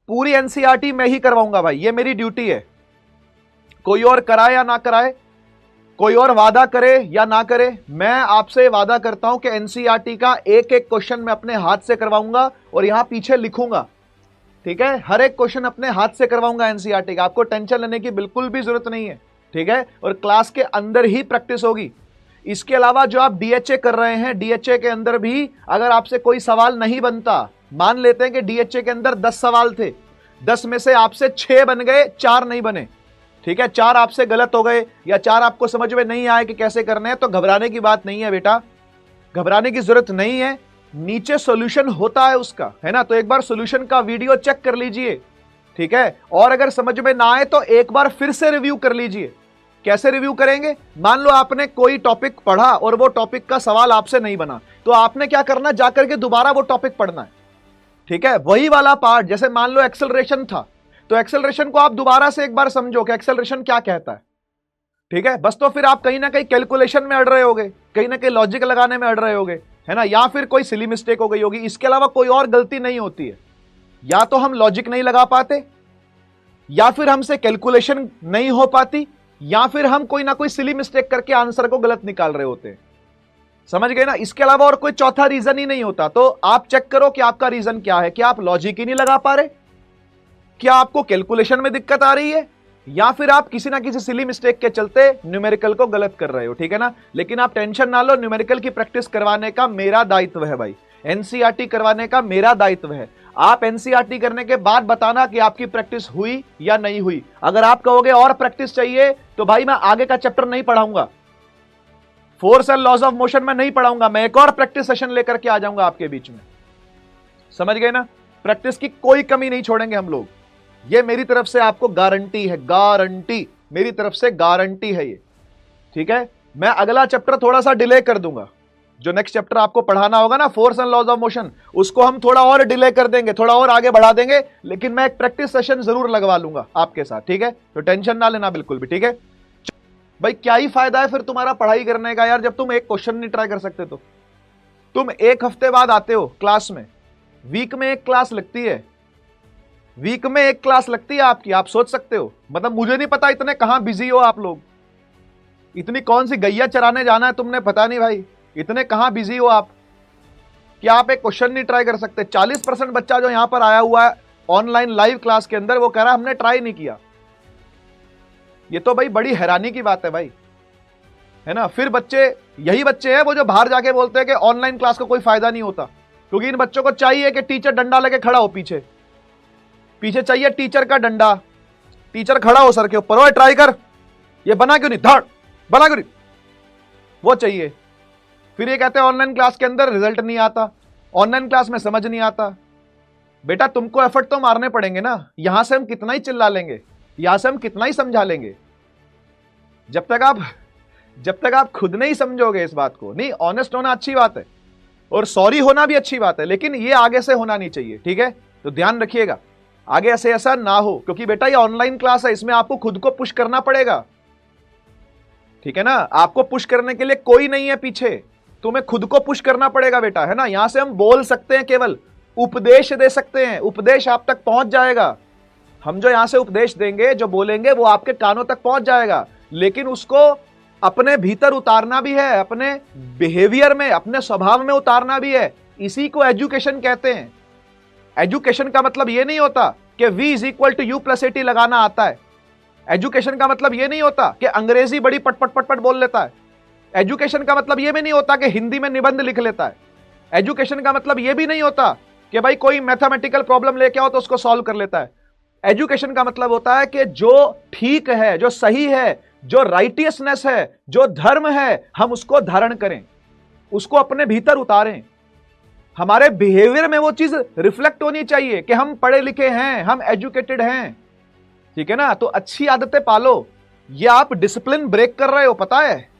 पूरी एनसीईआरटी मैं ही करवाऊंगा भाई, ये मेरी ड्यूटी है। कोई और कराए या ना कराए, कोई और वादा करे या ना करे, मैं आपसे वादा करता हूं कि एनसीईआरटी का एक एक क्वेश्चन मैं अपने हाथ से करवाऊंगा और यहां पीछे लिखूंगा। ठीक है, हर एक क्वेश्चन अपने हाथ से करवाऊंगा एनसीईआरटी का, आपको टेंशन लेने की बिल्कुल भी जरूरत नहीं है। ठीक है, और क्लास के अंदर ही प्रैक्टिस होगी। इसके अलावा जो आप डीएचए कर रहे हैं, डीएचए के अंदर भी अगर आपसे कोई सवाल नहीं बनता, मान लेते हैं कि डीएचए के अंदर 10 सवाल थे, 10 में से आपसे 6 बन गए, 4 नहीं बने। ठीक है, 4 आपसे गलत हो गए या 4 आपको समझ में नहीं आए कि कैसे करने हैं, तो घबराने की बात नहीं है बेटा, घबराने की जरूरत नहीं है। नीचे सॉल्यूशन होता है उसका, है ना, तो एक बार सॉल्यूशन का वीडियो चेक कर लीजिए। ठीक है, और अगर समझ में ना आए तो एक बार फिर से रिव्यू कर लीजिए। कैसे रिव्यू करेंगे? मान लो आपने कोई टॉपिक पढ़ा और वो टॉपिक का सवाल आपसे नहीं बना, तो आपने क्या करना, जाकर के दोबारा वो टॉपिक पढ़ना है। ठीक है, वही वाला पार्ट, जैसे मान लो एक्सेलरेशन था, तो एक्सेलरेशन को आप दोबारा से एक बार समझो कि एक्सेलरेशन क्या कहता है। ठीक है, बस तो फिर आप कहीं ना कहीं कैलकुलेशन में अड़ रहे होगे, कहीं ना कहीं लॉजिक लगाने में अड़ रहे होगे, है ना, या फिर कोई सिली मिस्टेक हो गई होगी। इसके अलावा कोई और गलती नहीं होती है। या तो हम लॉजिक नहीं लगा पाते, या फिर हमसे कैलकुलेशन नहीं हो पाती, या फिर हम कोई ना कोई सिली मिस्टेक करके आंसर को गलत निकाल रहे होते हैं। समझ गए ना? इसके अलावा और कोई चौथा रीजन ही नहीं होता। तो आप चेक करो कि आपका रीजन क्या है। क्या आप लॉजिक ही नहीं लगा पा रहे, क्या आपको कैलकुलेशन में दिक्कत आ रही है, या फिर आप किसी ना किसी सिली मिस्टेक के चलते न्यूमेरिकल को गलत कर रहे हो। ठीक है ना, लेकिन आप टेंशन ना लो, न्यूमेरिकल की प्रैक्टिस करवाने का मेरा दायित्व है भाई, एनसीईआरटी करवाने का मेरा दायित्व है। आप एनसीईआरटी करने के बाद बताना कि आपकी प्रैक्टिस हुई या नहीं हुई। अगर आप कहोगे और प्रैक्टिस चाहिए, तो भाई मैं आगे का चैप्टर नहीं पढ़ाऊंगा, force and laws of motion में नहीं पढ़ाऊंगा, मैं एक और प्रैक्टिस सेशन लेकर के आ जाऊंगा आपके बीच में। समझ गए ना? प्रैक्टिस की कोई कमी नहीं छोड़ेंगे हम लोग, ये मेरी तरफ से आपको गारंटी है, गारंटी, मेरी तरफ से गारंटी है ये। ठीक है, मैं अगला चैप्टर थोड़ा सा डिले कर दूंगा, जो नेक्स्ट चैप्टर आपको पढ़ाना होगा ना, force and laws of motion, उसको हम थोड़ा और डिले कर देंगे, थोड़ा और आगे बढ़ा देंगे, लेकिन मैं एक प्रैक्टिस सेशन जरूर लगवा लूंगा आपके साथ। ठीक है, तो टेंशन ना लेना बिल्कुल भी। ठीक है भाई, क्या ही फायदा है फिर तुम्हारा पढ़ाई करने का यार, जब तुम एक क्वेश्चन नहीं ट्राई कर सकते। तो तुम एक हफ्ते बाद आते हो क्लास में, वीक में एक क्लास लगती है, वीक में एक क्लास लगती है आपकी। आप सोच सकते हो, मतलब मुझे नहीं पता इतने कहां बिजी हो आप लोग, इतनी कौन सी गैया चराने जाना है तुमने, पता नहीं भाई, इतने कहां बिजी हो आप कि आप एक क्वेश्चन नहीं ट्राई कर सकते। 40% बच्चा जो यहां पर आया हुआ है ऑनलाइन लाइव क्लास के अंदर, वो कह रहा है हमने ट्राई नहीं किया। ये तो भाई बड़ी हैरानी की बात है भाई, है ना। फिर बच्चे, यही बच्चे हैं वो जो बाहर जाके बोलते हैं कि ऑनलाइन क्लास का कोई फायदा नहीं होता, क्योंकि इन बच्चों को चाहिए कि टीचर डंडा लेके खड़ा हो, पीछे पीछे चाहिए टीचर का डंडा, टीचर खड़ा हो सर के ऊपर, ओए ट्राई कर, ये बना क्यों नहीं, धड़ बना क्यों नहीं, वो चाहिए। फिर ये कहते हैं ऑनलाइन क्लास के अंदर रिजल्ट नहीं आता, ऑनलाइन क्लास में समझ नहीं आता। बेटा तुमको एफर्ट तो मारने पड़ेंगे ना, यहां से हम कितना ही चिल्ला लेंगे, यहां से हम कितना ही समझा लेंगे, जब तक आप खुद नहीं समझोगे इस बात को। नहीं, ऑनेस्ट होना अच्छी बात है और सॉरी होना भी अच्छी बात है, लेकिन ये आगे से होना नहीं चाहिए। ठीक है, तो ध्यान रखिएगा आगे ऐसे ऐसा ना हो, क्योंकि बेटा ये ऑनलाइन क्लास है, इसमें आपको खुद को पुश करना पड़ेगा। ठीक है ना, आपको पुश करने के लिए कोई नहीं है पीछे, तुम्हें खुद को पुश करना पड़ेगा बेटा, है ना। यहां से हम बोल सकते हैं, केवल उपदेश दे सकते हैं, उपदेश आप तक पहुंच जाएगा। हम जो यहां से उपदेश देंगे, जो बोलेंगे, वो आपके कानों तक पहुंच जाएगा, लेकिन उसको अपने भीतर उतारना भी है, अपने बिहेवियर में, अपने स्वभाव में उतारना भी है। इसी को एजुकेशन कहते हैं। एजुकेशन का मतलब यह नहीं होता कि V = U + AT लगाना आता है। एजुकेशन का मतलब यह नहीं होता कि अंग्रेजी बड़ी पट बोल लेता है। एजुकेशन का मतलब यह भी नहीं होता कि हिंदी में निबंध लिख लेता है। एजुकेशन का मतलब यह भी नहीं होता कि भाई कोई मैथमेटिकल प्रॉब्लम लेके आओ तो उसको सॉल्व कर लेता है। एजुकेशन का मतलब होता है कि जो ठीक है, जो सही है, जो राइटियसनेस है, जो धर्म है, हम उसको धारण करें, उसको अपने भीतर उतारें। हमारे बिहेवियर में वो चीज रिफ्लेक्ट होनी चाहिए कि हम पढ़े लिखे हैं, हम एजुकेटेड हैं। ठीक है ना, तो अच्छी आदतें पालो। ये आप डिसिप्लिन ब्रेक कर रहे हो, पता है।